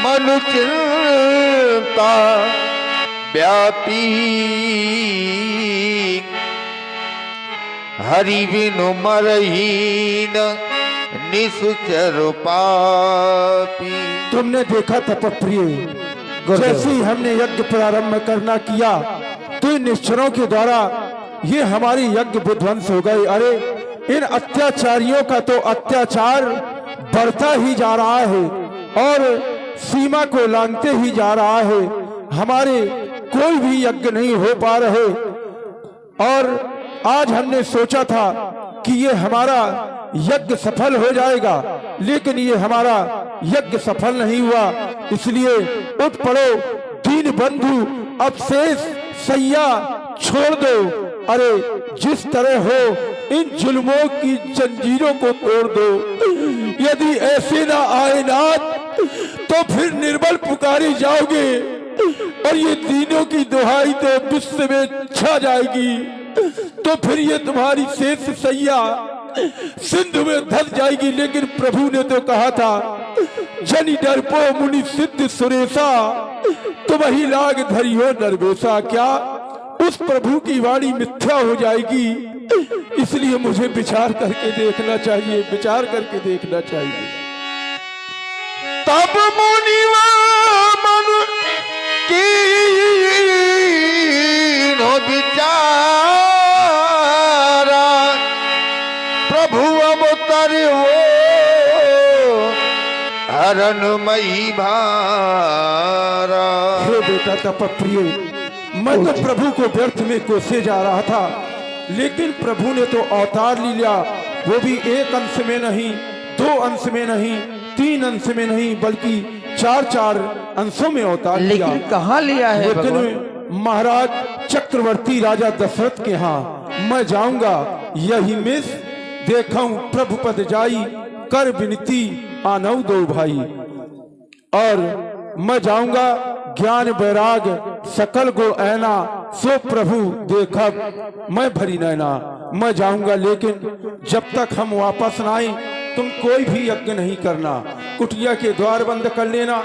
मनु चिंता व्यापी हरि बिनु मरहीन निशुचर पापी। तुमने देखा तपप्रिय, जैसे ही हमने यज्ञ प्रारंभ करना किया तो इन निश्चरों के द्वारा ये हमारी यज्ञ विध्वंस हो गए। अरे इन अत्याचारियों का तो अत्याचार बढ़ता ही जा रहा है और सीमा को लांघते ही जा रहा है। हमारे कोई भी यज्ञ नहीं हो पा रहे और आज हमने सोचा था कि ये हमारा यज्ञ सफल हो जाएगा, लेकिन ये हमारा यज्ञ सफल नहीं हुआ। इसलिए उठ पड़ो दीन बंधु, अब शेष सैया छोड़ दो। अरे जिस तरह हो इन जुल्मों की जंजीरों को तोड़ दो। यदि ऐसे ना आए नाथ तो फिर निर्बल पुकारी जाओगे और ये दीनों की दुहाई तो विश्व में छा जाएगी। तो फिर ये तुम्हारी शेष सैया सिंधु में धस जाएगी। लेकिन प्रभु ने तो कहा था, जनि डरपो मुनि सिद्ध सुरेशा, तुम ही लाग धरियो नरवेशा। क्या उस प्रभु की वाणी मिथ्या हो जाएगी? इसलिए मुझे विचार करके देखना चाहिए, विचार करके देखना चाहिए। तब मुनिवा मन कीनो विचारा, प्रभु अवतर वो हरणमयी भारा। हे बेटा तपप्रिय, मैं तो प्रभु को व्यर्थ में कोसे जा रहा था, लेकिन प्रभु ने तो अवतार लिया, वो भी एक अंश में नहीं, दो अंश में नहीं, तीन अंश में नहीं, बल्कि चार चार अंशों में अवतार लिया। लेकिन कहाँ लिया है लेकिन महाराज चक्रवर्ती राजा दशरथ के यहाँ मैं जाऊंगा, यही मिस देखूं प्रभु पद जाई, कर विनती आनौ दो भाई। और मैं जाऊंगा ज्ञान वैराग सकल गुण ऐना, सो प्रभु देखा मैं भरी नैना। मैं जाऊंगा, लेकिन जब तक हम वापस न आए तुम कोई भी यज्ञ नहीं करना, कुटिया के द्वार बंद कर लेना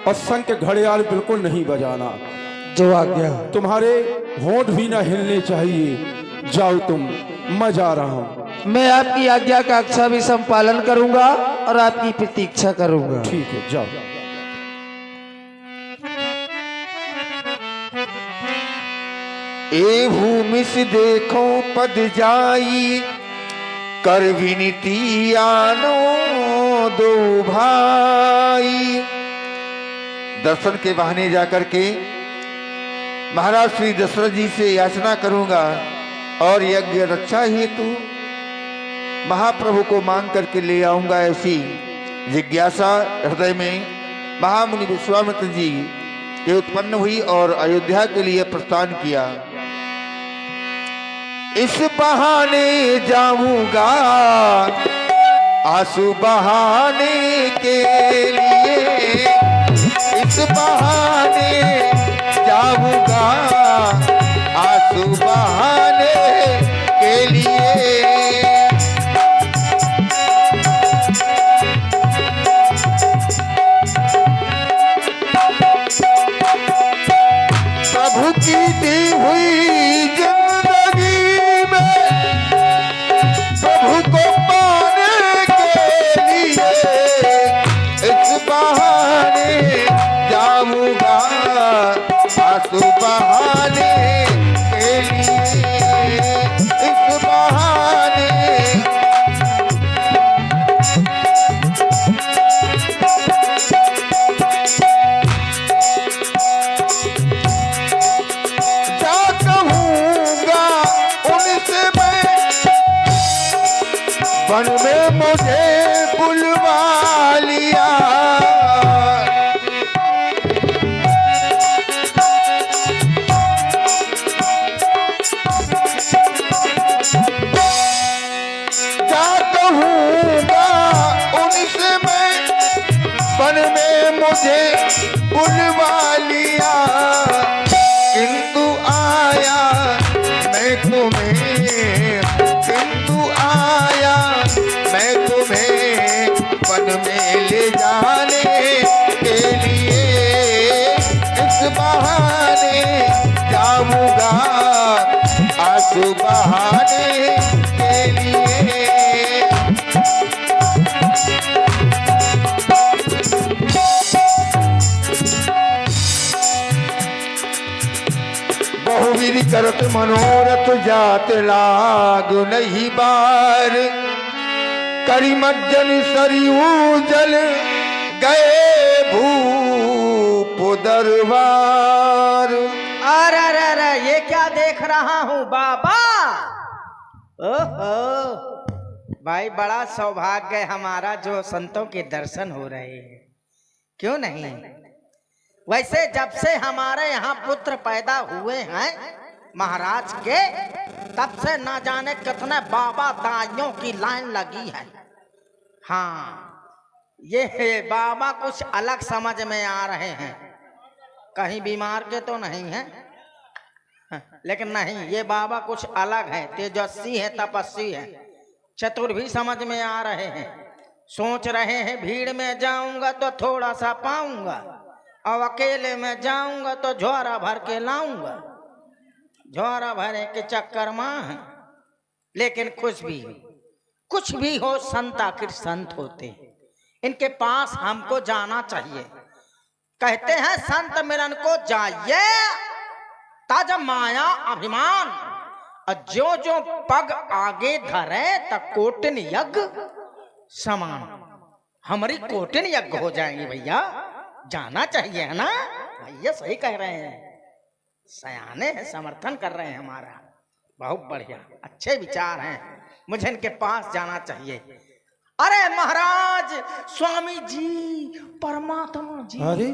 और शंख घड़ियाल बिल्कुल नहीं बजाना। जो आज्ञा। तुम्हारे होंठ भी ना हिलने चाहिए। जाओ तुम, मैं जा रहा हूँ। मैं आपकी आज्ञा का अक्षा भी संपालन करूंगा और आपकी प्रतीक्षा करूंगा। ठीक है, जाओ। ए भूमि से देखो पद जाई, कर विनती आनो दो भाई। दर्शन के बहाने जाकर के महाराज श्री दशरथ जी से याचना करूंगा और यज्ञ रक्षा हेतु महाप्रभु को मांग करके ले आऊंगा। ऐसी जिज्ञासा हृदय में महामुनि विश्वामित्र जी ये उत्पन्न हुई और अयोध्या के लिए प्रस्थान किया। इस बहाने जाऊंगा आंसू बहाने के लिए, इस बहाने जाऊंगा आंसू बहाने के लिए। प्रभु की दी हुई जिंदगी में प्रभु को पाने के लिए, इस बहाने जाऊंगा आंसू बहाने के लिए, इस बहाने। जा कहूंगा उनसे मैं, वन में मुझे बुलवा लिया। जा कहूंगा उनसे मैं, वन में मुझे बुलवा लिया। किंतु आया मैं तुम्हें, किंतु आया मैं तुम्हें वन में ले जाने के लिए। बहाने जाऊंगा, आंसू बहाने के लिए। बहुविधि करत मनोरथ जात लाग नहीं बार, करी मज्जन सरयू जल गए भूप दरबार। अरे अरे अरे ये क्या देख रहा हूँ बाबा? ओहो भाई, बड़ा सौभाग्य है हमारा जो संतों के दर्शन हो रहे हैं, क्यों नहीं? वैसे जब से हमारे यहाँ पुत्र पैदा हुए हैं महाराज के, तब से ना जाने कितने बाबा दाइयों की लाइन लगी है। हाँ, ये बाबा कुछ अलग समझ में आ रहे हैं, कहीं बीमार के तो नहीं है, लेकिन नहीं, ये बाबा कुछ अलग है, तेजस्वी है, तपस्वी है, चतुर भी समझ में आ रहे हैं। सोच रहे हैं भीड़ में जाऊंगा तो थोड़ा सा पाऊंगा, और अकेले में जाऊंगा तो झोरा भर के लाऊंगा। झोरा भरे के चक्कर में, लेकिन कुछ भी हो संत आखिर संत होते हैं, इनके पास हमको जाना चाहिए। कहते हैं संत मिलन को जाइए ताज माया अभिमान, और जो जो पग आगे धरे तक कोटिन यज्ञ समान। हमारी कोटिन यज्ञ हो जाएंगे भैया, जाना चाहिए, है ना भैया? सही कह रहे हैं, सयाने हैं, समर्थन कर रहे हैं हमारा। बहुत बढ़िया, अच्छे विचार हैं, मुझे इनके पास जाना चाहिए। अरे महाराज, स्वामी जी, परमात्मा जी, अरे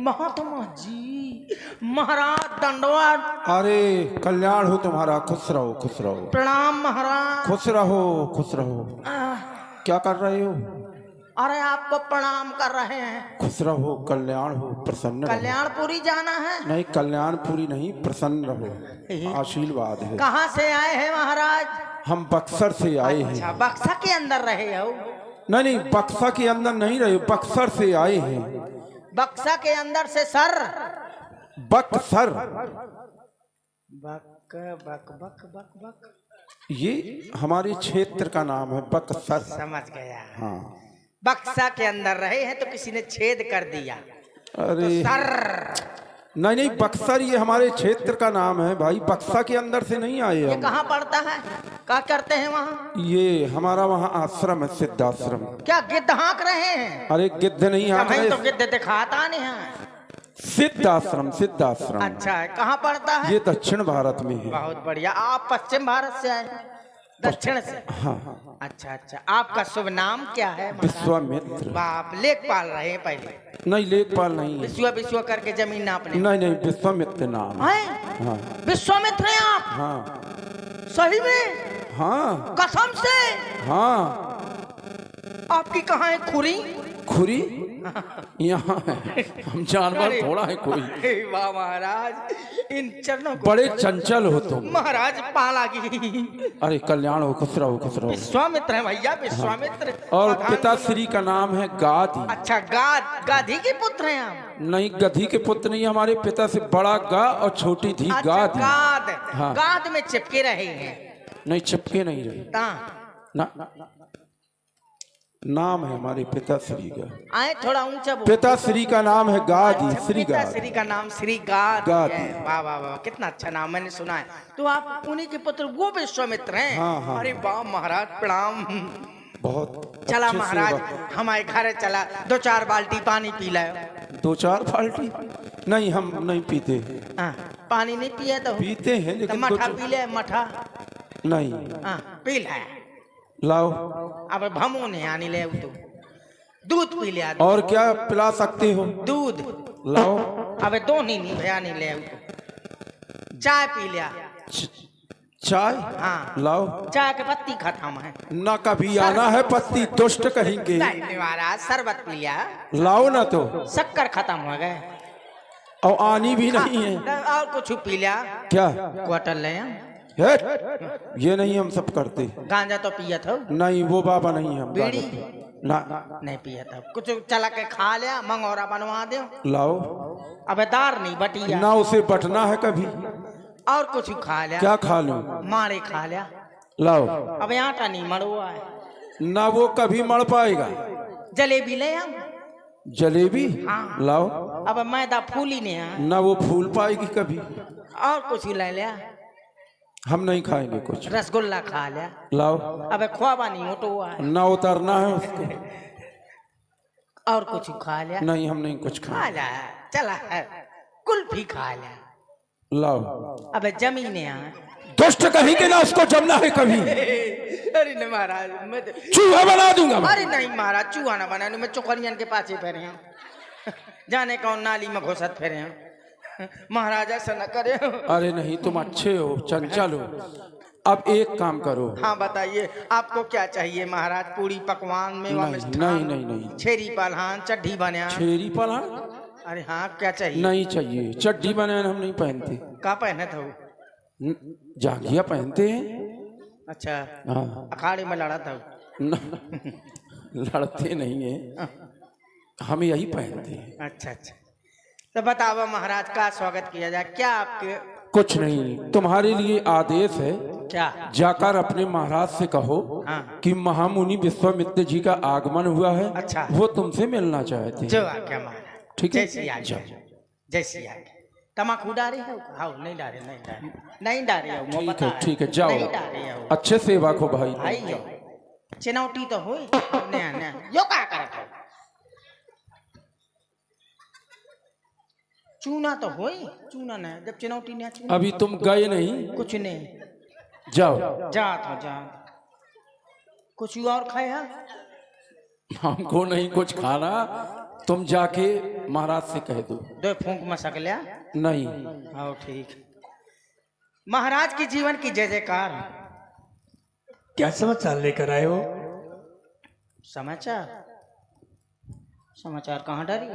महात्मा जी, महाराज दंडवत। अरे कल्याण हो तुम्हारा, खुश रहो खुश रहो। प्रणाम महाराज। खुश रहो खुश रहो। क्या कर रहे हो? अरे आपको प्रणाम कर रहे हैं। खुश रहो, कल्याण हो, प्रसन्न रहो। कल्याणपुरी जाना है? नहीं, कल्याणपुरी नहीं, प्रसन्न रहो, आशीर्वाद है। कहाँ से आए हैं महाराज? हम बक्सर से आए हैं। अच्छा, बक्सा के अंदर रहे हो? नहीं नहीं, बक्सा के अंदर नहीं रहे, बक्सर से आए हैं। बक्सा के अंदर से सर? बक्सर। बक बक बक बक बक, ये हमारे क्षेत्र का नाम है, बक्सर। समझ गया। हाँ, बक्सा के अंदर रहे हैं तो किसी ने छेद कर दिया। अरे तो सर। नहीं नहीं, बक्सर ये हमारे क्षेत्र का नाम है भाई, बक्सा के अंदर से नहीं आए ये हम। कहाँ पड़ता है? क्या करते हैं वहाँ? ये हमारा वहाँ आश्रम है, सिद्धाश्रम। क्या गिद्ध हाँक रहे हैं? अरे गिद्ध नहीं हाँक हमें तो रहे, गिद्ध दिखाता नहीं है। सिद्धाश्रम सिद्धाश्रम। अच्छा है, कहाँ पड़ता है? ये दक्षिण भारत में है। बहुत बढ़िया। आप पश्चिम भारत से आए हैं? दक्षिण से? हाँ। अच्छा अच्छा, आपका शुभ नाम क्या है? विश्वामित्र। बाप, लेखपाल रहे हैं पहले? नहीं, लेखपाल नहीं है। विश्व करके जमीन नापने? नहीं नहीं, विश्वामित्र नाम है। हाँ विश्वामित्र हैं आप? हाँ सही में? हाँ कसम से? हाँ। आपकी कहाँ है खुरी? खुरी यहाँ है, हम जानवर थोड़ा है कोई। वाह महाराज, इन चरणों को बड़े चंचल हो तुम महाराज। पाला की। अरे कल्याण हो, खुश रहो खुश रहो। विश्वामित्र है भैया, विश्वामित्र। और पिताश्री का नाम है गादी। अच्छा, गाधी के पुत्र हैं आप? नहीं, गधी के पुत्र नहीं, हमारे पिता से बड़ा गा और छोटी थी अच्छा, गादी। गाद। हाँ। गाद में चिपके रहे हैं? नहीं, चिपके नहीं रहे ना, नाम है हमारे पिताश्री का। आए थोड़ा ऊंचा बोल। पिताश्री का नाम है गादी, अच्छा, श्री गादी। पिताश्री का नाम श्री गाद गादी। है। वाह वाह वाह, कितना अच्छा नाम, मैंने सुना है। तो आप उन्हीं के पुत्र वो विश्वामित्र हैं? हाँ, हाँ। अरे वाह महाराज, प्रणाम। बहुत चला अच्छे से महाराज, बात- हमारे घर चला, 2-4 बाल्टी पानी पी ला। 2-4 बाल्टी? नहीं, हम नहीं पीते। पानी नहीं पिया तो पीते हैं तो लेकिन मठा पी ले, मठा। नहीं। पी ले। लाओ। अब भमो नहीं आनी ले, तो दूध पी ले। और क्या पिला सकते हो? दूध लाओ। अब दो नहीं भैया नहीं ले। चाय पी लिया। चाय? हाँ, लाओ। चाय के पत्ती खत्म है ना, कभी आना है पत्ती, दुष्ट कहेंगे। नहीं महाराज, शरबत पी लिया। लाओ ना तो। शक्कर खत्म हो गए और आनी भी नहीं है। और कुछ पी लिया। क्या? क्वार्टर ले। ये नहीं हम सब करते। गांजा तो पिया था? नहीं, वो बाबा नहीं हम। बीड़ी? ना, नहीं पिया था। कुछ चला के खा लिया, मंगोरा बनवा दो। लाओ। अबे दार नहीं बटिया। ना उसे बटना है कभी। और कुछ खा लिया। क्या खा लूं? मारे खा लिया। लाओ। अबे आटा नहीं मड़ुआ है। ना वो कभी मड़ पाएगा। जलेबी ले आऊं? जलेबी? हाँ। लाओ। अब मैदा फूली ने आ। ना वो फूल पाएगी कभी। और कुछ ले लिया। हम नहीं खाएंगे कुछ। रसगुल्ला खा लिया। लाओ। अबे ख्वाबा नहीं उठुआ है। ना उतरना है उसको। और कुछ खा लिया? नहीं, हम नहीं कुछ खा खाएंगे। लिया। चला है कुल्फी खा लिया। लाओ। अबे जमीने आ। दुष्ट कहीं के ना उसको जमना है कभी। अरे नहीं महाराज, मैं चूहा बना दूंगा मैं। अरे नहीं महाराज, चूहा ना बना। मैं चोकरियन के पास ही फेरे हैं। जाने कौन नाली में घुसत फेरे हैं। महाराज ऐसा न करे। अरे नहीं, तुम अच्छे हो, चंचल हो। अब एक काम करो। हाँ बताइए, आपको क्या चाहिए महाराज? पूरी पकवान में नहीं नहीं नहीं। छेरी पलहान चड्ढी बनियान। छेरी पलहान? अरे हाँ, क्या चाहिए? नहीं चाहिए। चड्ढी बनियान हम नहीं पहनते। क्या पहने थे वो? जांघिया पहनते हैं। अच्छा। हाँ। अखाड़े में लड़ा था? लड़ते नहीं है, हम यही पहनते हैं। अच्छा अच्छा। तो बताओ महाराज, का स्वागत किया जाए? क्या आपके? कुछ नहीं, तुम्हारे लिए आदेश है। क्या? जाकर अपने महाराज से कहो हाँ। कि महामुनि विश्वामित्र जी का आगमन हुआ है। अच्छा। वो तुमसे मिलना चाहते जो हैं। आज्ञा महाराज। ठीक है, जैसी आज्ञा। जैसी आज्ञा। तमाकू डारे हो? हाँ, नहीं डारे, नहीं डारे, नहीं डारे हो। ठीक है, ठीक है, जाओ। नहीं डारे हो। अच्छे सेवा को भाई। भाई यो चिनौटी तो हुई। ने यो का करत हो? चूना तो हुई। चूना न जब चिनौटी ने चूना। अभी तुम गए नहीं। कुछ नहीं। जाओ। जात हो जा। कुछ और खाया? हमको नहीं कुछ खाना, तुम जाके महाराज से कह दो। दो फूंक में सक लिया? नहीं। हाँ ठीक। महाराज की जीवन की जय जयकार। क्या समाचार लेकर आए हो? समाचार? समाचार कहाँ डरी?